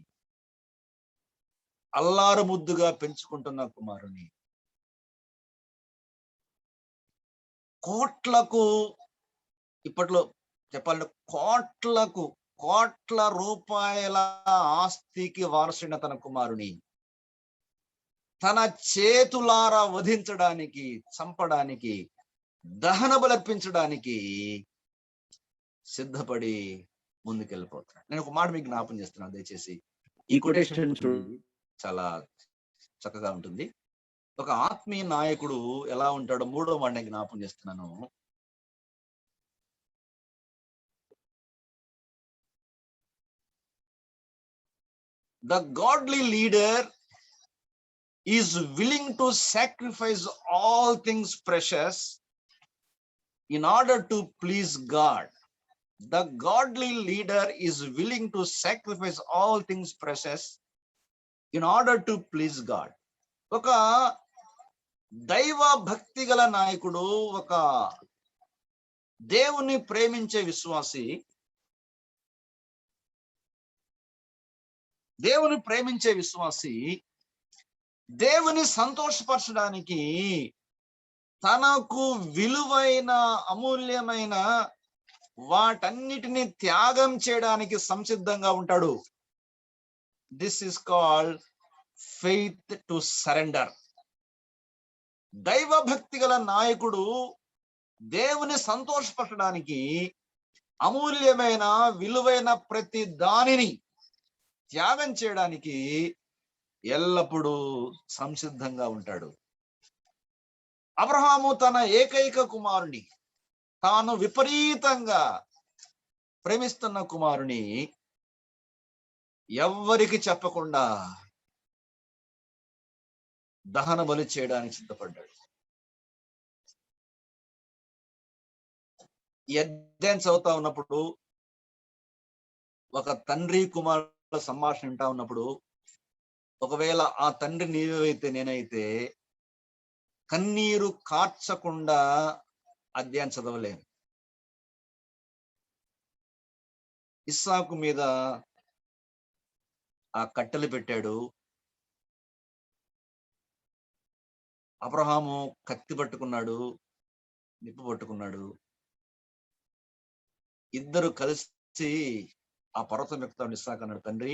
అల్లారు ముద్దుగా పెంచుకుంటున్న కుమారుని కోట్లకు, ఇప్పట్లో చెప్పాలంటే కోట్ల రూపాయల ఆస్తికి వారసుడైన తన కుమారుని తన చేతులారా వధించడానికి, చంపడానికి, దహన బలర్పించడానికి సిద్ధపడి ముందుకెళ్ళిపోతాడు. నేను ఒక మాట మీకు జ్ఞాపం చేస్తున్నాను, దయచేసి ఈ కొటేషన్ చూడండి, చాలా చక్కగా ఉంటుంది. ఒక ఆత్మీయ నాయకుడు ఎలా ఉంటాడో 3వ వాడిని జ్ఞాపం చేస్తున్నాను. The godly leader is willing to sacrifice all things precious in order to please God. The godly leader is willing to sacrifice all things precious in order to please God. ఒక దైవ భక్తి గల నాయకుడు, ఒక దేవుని ప్రేమించే విశ్వాసి, దేవుని సంతోషపరచడానికి తనకు విలువైన, అమూల్యమైన వాటన్నిటిని త్యాగం చేయడానికి సంసిద్ధంగా ఉంటాడు. This is called faith to surrender. దైవ భక్తి గల నాయకుడు దేవుని సంతోషపరచడానికి అమూల్యమైన, విలువైన ప్రతి దానిని త్యాగం చేయడానికి ఎల్లప్పుడూ సంసిద్ధంగా ఉంటాడు. అబ్రహాము తన ఏకైక కుమారుని, తాను విపరీతంగా ప్రేమిస్తున్న కుమారుని ఎవ్వరికి చెప్పకుండా దహన బలి చేయడానికి సిద్ధపడ్డాడు. ఈ అధ్యాయం చదువుతా ఉన్నప్పుడు, ఒక తండ్రి కుమారుల సంభాషణ వింటా ఉన్నప్పుడు, ఒకవేళ ఆ తండ్రి నీవైతే, నేనైతే కన్నీరు కార్చకుండా అధ్యాయం చదవలేను. ఇస్సాకు మీద ఆ కట్టెలు పెట్టాడు. అబ్రహాము కత్తి పట్టుకున్నాడు, నిప్పు పట్టుకున్నాడు. ఇద్దరు కలిసి ఆ పర్వతం ఎక్కుతాడు. ఇస్సాకు అన్నాడు, తండ్రి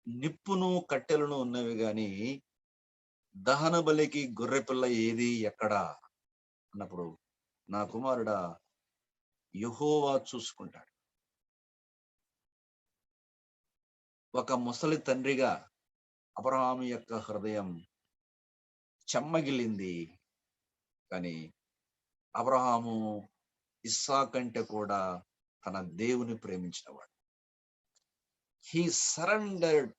నిప్పును కట్టెలను ఉన్నవి గాని దహన బలికి గొర్రె పిల్ల ఏది, ఎక్కడా అన్నప్పుడు, నా కుమారుడా యెహోవా చూసుకుంటాడు. ఒక ముసలి తండ్రిగా అబ్రహాము యొక్క హృదయం చెమ్మగిలింది. కానీ అబ్రహాము ఇస్సాకు కంటే కూడా తన దేవుని ప్రేమించినవాడు. He surrendered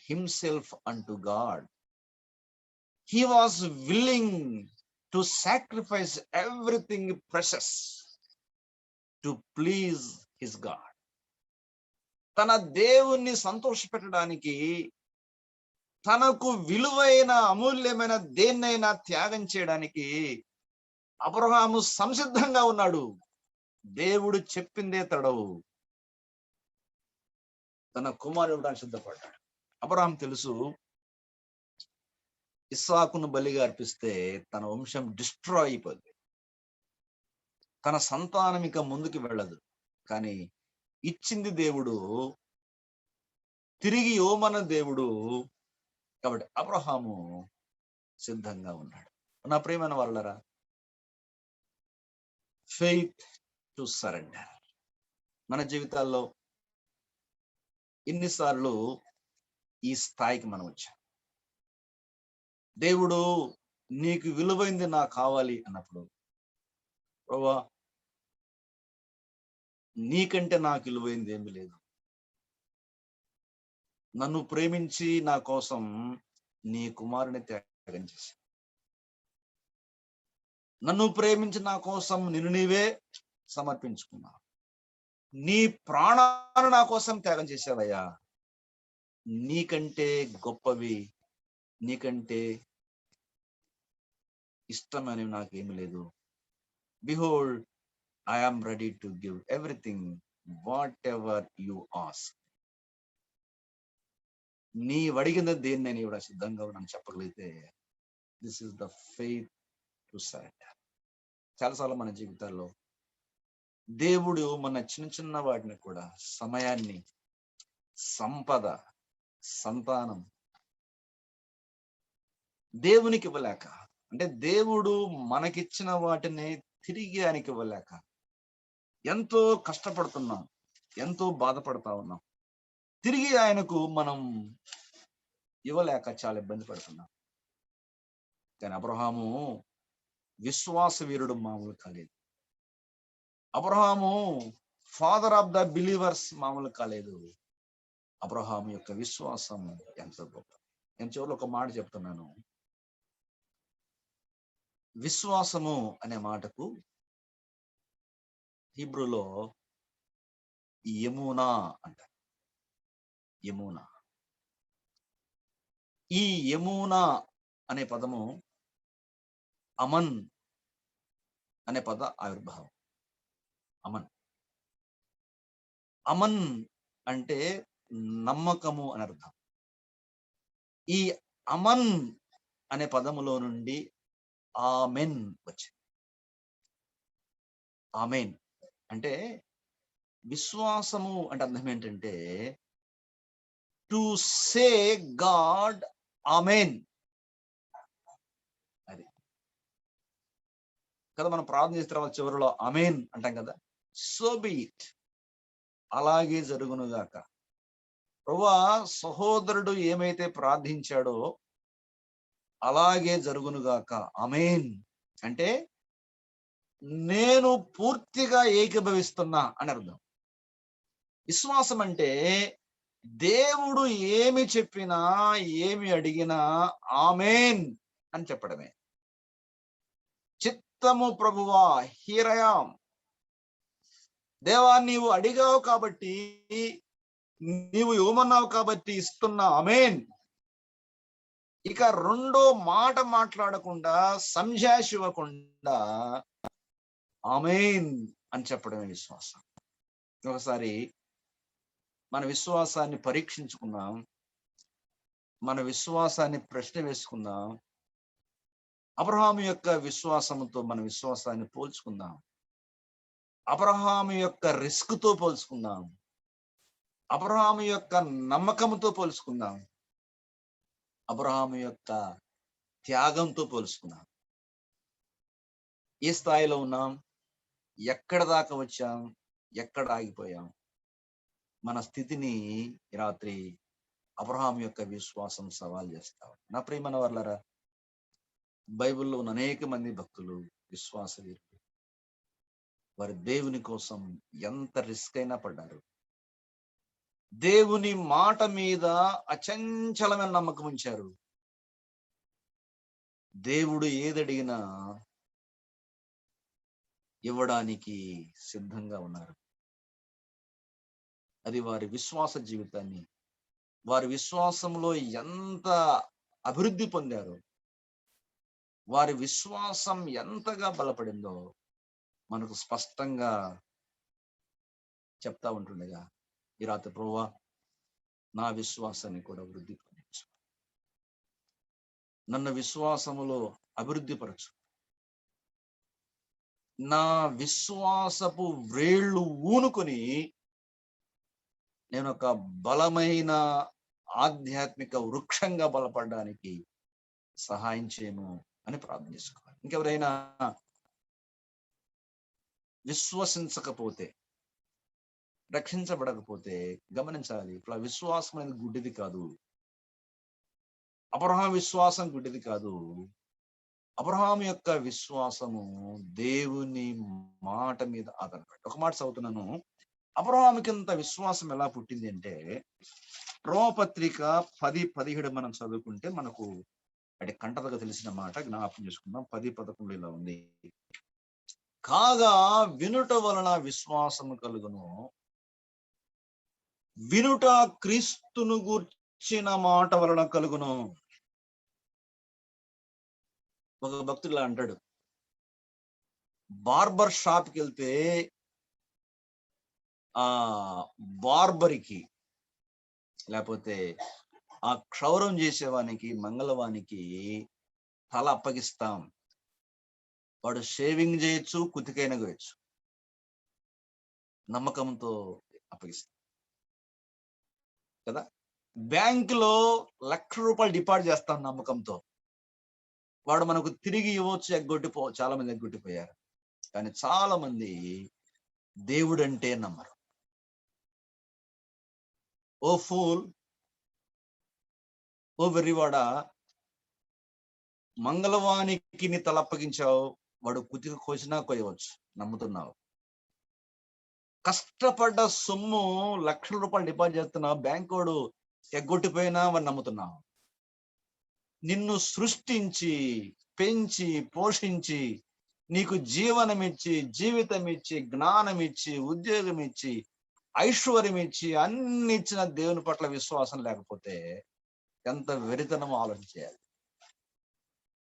himself unto God. He was willing to sacrifice everything precious to please his God. తన దేవుణ్ణి సంతోషపెట్టడానికి తనకు విలువైన, అమూల్యమైన దేన్నైనా త్యాగం చేయడానికి అబ్రహాము సంసిద్ధంగా ఉన్నాడు. దేవుడు చెప్పిందే తడవు. తన కుమారుడు ఇవ్వడానికి సిద్ధపడ్డాడు. అబ్రహాం తెలుసు, ఇస్సాకును బలిగా అర్పిస్తే తన వంశం డిస్ట్రాయ్ అయిపోద్ది. తన సంతానం ఇక ముందుకు వెళ్ళదు. కానీ ఇచ్చింది దేవుడు, తిరిగి ఇవ్వమన్న దేవుడు. కాబట్టి అబ్రహాము సిద్ధంగా ఉన్నాడు. నా ప్రియమైన వాళ్ళరా, ఫెయిత్ టు సరెండర్. మన జీవితాల్లో ఎన్నిసార్లు ఈ స్థాయికి మనం వచ్చాం? దేవుడు నీకు విలువైంది నాకు కావాలి అన్నప్పుడు, ప్రభువా నీకంటే నాకు విలువైంది ఏమీ లేదు, నన్ను ప్రేమించి నా కోసం నీ కుమారుని త్యాగం చేశావు, నన్ను ప్రేమించి నా కోసం నిన్ను నీవే సమర్పించుకున్నావు, నీ ప్రాణాన్ని నా కోసం త్యాగం చేశావయ్యా, నీకంటే గొప్పవి, నీకంటే ఇష్టమైనవి నాకేమి లేదు. Behold, I am ready to give everything, whatever you ask. నీ అడిగిన దేన్ని నేను ఇవ్వడం సిద్ధంగా ఉన్నాను చెప్పగలిగితే, this is the faith to surrender. చాలాసార్లు మన జీవితాల్లో దేవుడు మన చిన్న చిన్న వాటిని కూడా, సమయాన్ని, సంపద, సంతానం దేవునికి ఇవ్వలేక, అంటే దేవుడు మనకిచ్చిన వాటిని తిరిగి ఆయనకి ఇవ్వలేక ఎంతో కష్టపడుతున్నాం, ఎంతో బాధపడతా ఉన్నాం. తిరిగి ఆయనకు మనం ఇవ్వలేక చాలా ఇబ్బంది పడుతున్నాం. కానీ అబ్రహాము విశ్వాస వీరుడు మామూలు కాలేదు. Abraham father of the believers మామూలు కాలేదు. అబ్రహాము యొక్క విశ్వాసం ఎంత గొప్ప. నేను చివరిలో ఒక మాట చెప్తున్నాను. విశ్వాసము అనే మాటకు హీబ్రూలో యమునా అంటారు. యమునా. ఈ యమునా అనే పదము అమన్ అనే పద ఆవిర్భావం. అమన్, అమన్ అంటే నమ్మకము అని అర్థం. ఈ అమన్ అనే పదములో నుండి ఆమెన్ వచ్చింది. ఆమెన్ అంటే విశ్వాసము అంటే అర్థం ఏంటంటే టు సే గాడ్ ఆమెన్. అది కదా మనం ప్రార్థన చేసిన తర్వాత చివరిలో ఆమెన్ అంటాం కదా. సో బి ఇట్, అలాగే జరుగునుగాక. ప్రభువా సహోదరుడు ఏమైతే ప్రార్థించాడో అలాగే జరుగునుగాక. ఆమెన్ అంటే నేను పూర్తిగా ఏకీభవిస్తున్నా అని అర్థం. విశ్వాసం అంటే దేవుడు ఏమి చెప్పినా, ఏమి అడిగినా ఆమెన్ అని చెప్పడమే. చిత్తము ప్రభువా, హీరయాం. దేవా నీవు అడిగావు కాబట్టి, నీవు ఇవ్వమన్నావు కాబట్టి ఇస్తున్నా, ఆమెన్. ఇక రెండో మాట మాట్లాడకుండా, సంజాషి ఇవ్వకుండా ఆమెన్ అని చెప్పడమే విశ్వాసం. ఒకసారి మన విశ్వాసాన్ని పరీక్షించుకుందాం, మన విశ్వాసాన్ని ప్రశ్న వేసుకుందాం. అబ్రహాము యొక్క విశ్వాసంతో మన విశ్వాసాన్ని పోల్చుకుందాం. అబ్రహాము యొక్క రిస్క్ తో పోల్చుకుందాం. అబ్రహాము యొక్క నమ్మకంతో పోల్చుకుందాం. అబ్రహాము యొక్క త్యాగంతో పోల్చుకుందాం. ఏ స్థాయిలో ఉన్నాం, ఎక్కడ దాకా వచ్చాం, ఎక్కడ ఆగిపోయాం. మన స్థితిని రాత్రి అబ్రహాం యొక్క విశ్వాసం సవాల్ చేస్తాం. నా ప్రియమైన వాళ్ళరా, బైబిల్లో ఉన్న అనేక మంది భక్తులు, విశ్వాస వీరులు, వారి దేవుని కోసం ఎంత రిస్క్ అయినా పడ్డారు. దేవుని మాట మీద అచంచలమైన నమ్మకం ఉంచారు. దేవుడు ఏదడిగినా ఇవ్వడానికి సిద్ధంగా ఉన్నారు. అది వారి విశ్వాస జీవితాన్ని, వారి విశ్వాసంలో ఎంత అభివృద్ధి పొందారో, వారి విశ్వాసం ఎంతగా బలపడిందో మనకు స్పష్టంగా చెప్తా ఉంటుండగా ఈ రాత్రి ప్రభువా నా విశ్వాసాన్ని కూడా వృద్ధి పొందించు, నన్ను విశ్వాసములో అభివృద్ధి పరచు, నా విశ్వాసపు వ్రేళ్ళు ఊనుకొని నేను ఒక బలమైన ఆధ్యాత్మిక వృక్షంగా బలపడడానికి సహాయం చేయను అని ప్రార్థన చేసుకోవాలి. ఇంకెవరైనా విశ్వసించకపోతే, రక్షించబడకపోతే గమనించాలి, ఇట్లా విశ్వాసం అనేది గుడ్డిది కాదు. అబ్రహాం విశ్వాసం గుడ్డిది కాదు. అబ్రహాం యొక్క విశ్వాసము దేవుని మాట మీద ఆధారపడి. ఒక మాట చదువుతున్నాను. అబ్రహాంకి ఇంత విశ్వాసం ఎలా పుట్టింది అంటే, రోమపత్రిక 10:17 మనం చదువుకుంటే మనకు అంటే కంటతగా తెలిసిన మాట జ్ఞాపకం చేసుకుందాం. 10:11 ఇలా ఉంది. కాగా వినుట వలన విశ్వాసము కలుగును, వినుట క్రీస్తును గూర్చిన మాట వలన కలుగును. ఒక భక్తుడు అంటాడు, బార్బర్ షాప్కి వెళ్తే ఆ బార్బరికి లేకపోతే ఆ క్షౌరం చేసేవానికి, మంగళవానికి తల అప్పగిస్తాం. వాడు షేవింగ్ చేయొచ్చు, కుతికైనా చేయొచ్చు, నమ్మకంతో అప్పగిస్తాం కదా. బ్యాంకులో ₹1,00,000 డిపాజిట్ చేస్తాం నమ్మకంతో. వాడు మనకు తిరిగి ఇవ్వచ్చు, చాలా మంది ఎగ్గొట్టిపోయారు. కానీ చాలా మంది దేవుడు అంటే నమ్మరు. ఓ ఫూల్, ఓ వెర్రివాడా, మంగళవానికి నీ తలప్పగించావు, వాడు కుతికి కోసినా కొయ్యవచ్చు, నమ్ముతున్నావు. కష్టపడ్డ సొమ్ము ₹1,00,000 డిపాజిట్ చేస్తున్నావు, బ్యాంక్ వాడు ఎగ్గొట్టిపోయినా వాడు నమ్ముతున్నావు. నిన్ను సృష్టించి, పెంచి, పోషించి, నీకు జీవనం ఇచ్చి, జీవితం ఇచ్చి, జ్ఞానం ఇచ్చి, ఉద్యోగం ఇచ్చి, ఐశ్వర్యం ఇచ్చి, అన్ని ఇచ్చిన దేవుని పట్ల విశ్వాసం లేకపోతే ఎంత వెరితనమో ఆలోచించాలి.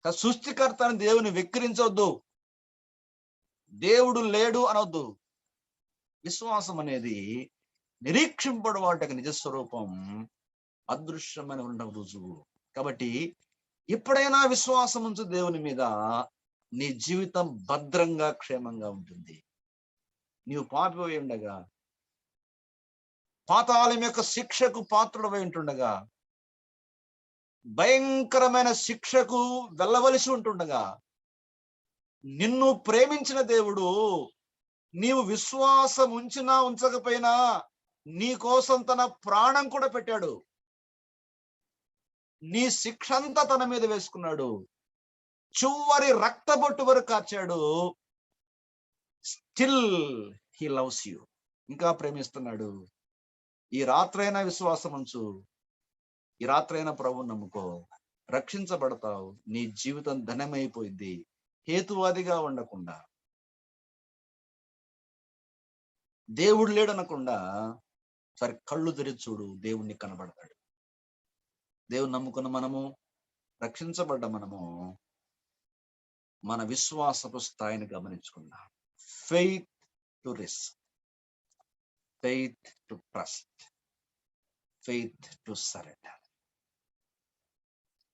సృష్టికర్త అని దేవుని వెక్కిరించవద్దు, దేవుడు లేడు అనొద్దు. విశ్వాసం అనేది నిరీక్షింపడు వాటికి నిజస్వరూపం, అదృశ్యమైన ఉండడం రుజువు. కాబట్టి ఎప్పుడైనా విశ్వాసం ఉంచు దేవుని మీద, నీ జీవితం భద్రంగా క్షేమంగా ఉంటుంది. నీవు పాపిపోయి ఉండగా, పాతాళం యొక్క శిక్షకు పాత్రుడవై ఉంటుండగా, భయంకరమైన శిక్షకు వెళ్ళవలసి ఉంటుండగా, నిన్ను ప్రేమించిన దేవుడు నీవు విశ్వాసం ఉంచినా ఉంచకపోయినా నీ కోసం తన ప్రాణం కూడా పెట్టాడు. నీ శిక్ష అంతా తన మీద వేసుకున్నాడు, చివరి రక్తబొట్టు వరకు కార్చాడు. స్టిల్ హీ లవ్స్ యూ, ఇంకా ప్రేమిస్తున్నాడు. ఈ రాత్రైనా విశ్వాసం ఉంచు, ఈ రాత్రైనా ప్రభువుని నమ్ముకో, రక్షించబడతావు. నీ జీవితం ధనమైపోయింది. హేతువాదిగా ఉండకుండా, దేవుడు లేడనకుండా సరే కళ్ళు తెరిచి చూడు, దేవుణ్ణి కనబడతాడు. దేవుని నమ్ముకున్న మనము, రక్షించబడ్డ మనము, మన విశ్వాసపు స్థాయిని గమనించుకుందాం. Faith to risk, faith to trust, faith to surrender.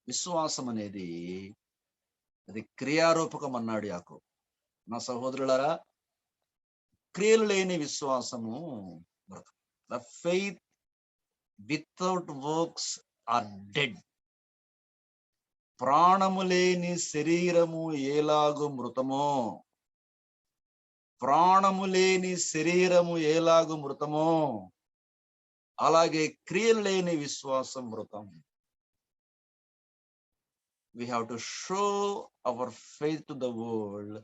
విశ్వాసం అనేది అది క్రియారూపకం అన్నాడు యాకోబు. నా సహోదరులారా, క్రియలు లేని విశ్వాసము మృతం. The faith without works are dead. ప్రాణము లేని శరీరము ఎలాగు మృతమో, ప్రాణము లేని శరీరము ఎలాగు మృతమో, అలాగే క్రియలు లేని విశ్వాసం మృతం. We have to show our faith to the world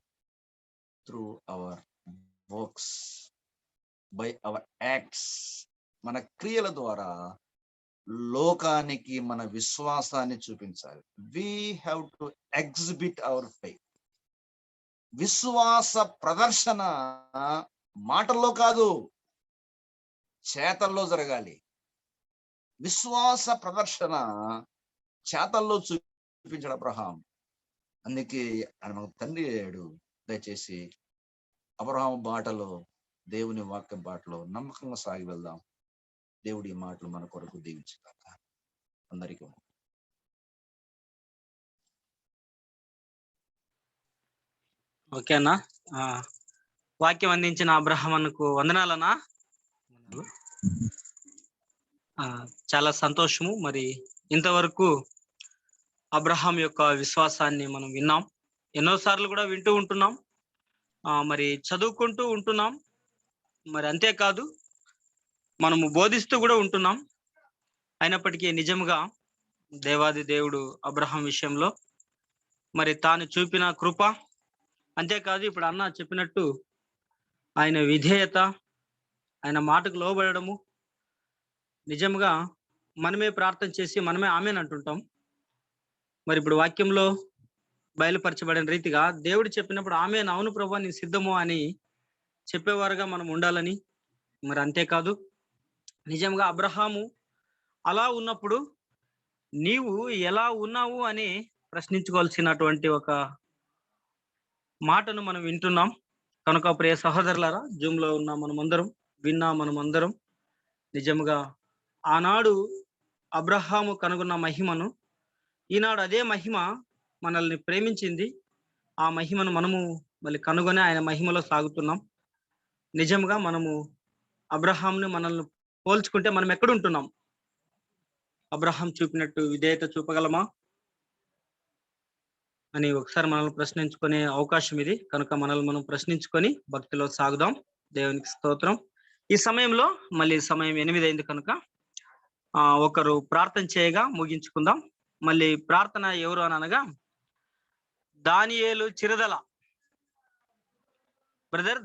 through our works, by our acts. మన క్రియల ద్వారా లోకానికి మన విశ్వాసాన్ని చూపించాలి. We have to exhibit our faith. విశ్వాస ప్రదర్శన మాటల్లో కాదు, చేతల్లో జరగాలి. విశ్వాస ప్రదర్శన చేతల్లో చూపించాడు అబ్రహాం. అందుకే ఆయన మనకు తండ్రి అయ్యాడు. దయచేసి అబ్రహాం బాటలో, దేవుని వాక్య బాటలో నమ్మకంగా సాగి వెళ్దాం. దేవుడి మాటలు మన కొరకు దీవించుగాక. అందరికీ ఓకేనా? ఆ! వాక్యం అందించిన అబ్రహామునకు వందనాలన్నా. ఆ! చాలా సంతోషము. మరి ఇంతవరకు అబ్రహాం యొక్క విశ్వాసాన్ని మనం విన్నాం. ఎన్నో సార్లు కూడా వింటూ ఉంటున్నాం. మరి చదువుకుంటూ ఉంటున్నాం. మరి అంతేకాదు మనము బోధిస్తూ కూడా ఉంటున్నాం. అయినప్పటికీ నిజముగా దేవాది దేవుడు అబ్రహాం విషయంలో మరి తాను చూపిన కృప, అంతేకాదు ఇప్పుడు అన్న చెప్పినట్టు ఆయన విధేయత, ఆయన మాటకు లోబడము, నిజంగా మనమే ప్రార్థన చేసి మనమే ఆమేన్ అంటుంటాం. మరి ఇప్పుడు వాక్యంలో బయలుపరచబడిన రీతిగా దేవుడు చెప్పినప్పుడు ఆమేన్, అవును ప్రభువా నేను సిద్ధము అని చెప్పేవారుగా మనం ఉండాలని, మరి అంతేకాదు నిజంగా అబ్రహాము అలా ఉన్నప్పుడు నీవు ఎలా ఉన్నావు అని ప్రశ్నించుకోవాల్సినటువంటి ఒక మాటను మనం వింటున్నాం. కనుక ప్రియ సహోదరులారా, జూమ్ లో ఉన్న మనమందరం మనమందరం నిజంగా ఆనాడు అబ్రహాము కనుగొన్న మహిమను, ఈనాడు అదే మహిమ మనల్ని ప్రేమించింది. ఆ మహిమను మనము మళ్ళీ కనుగొని ఆయన మహిమలో సాగుతున్నాం. నిజంగా మనము అబ్రహాంని మనల్ని పోల్చుకుంటే మనం ఎక్కడుంటున్నాం? అబ్రహాం చూపినట్టు విధేయత చూపగలమా అని ఒకసారి మనల్ని ప్రశ్నించుకునే అవకాశం ఇది. కనుక మనల్ని మనం ప్రశ్నించుకొని భక్తిలో సాగుదాం. దేవునికి స్తోత్రం. ఈ సమయంలో మళ్ళీ సమయం 8 అయింది కనుక ఒకరు ప్రార్థన చేయగా ముగించుకుందాం. మళ్ళీ ప్రార్థన ఎవరు అని అనగా దానియేలు చిరదల బ్రదర్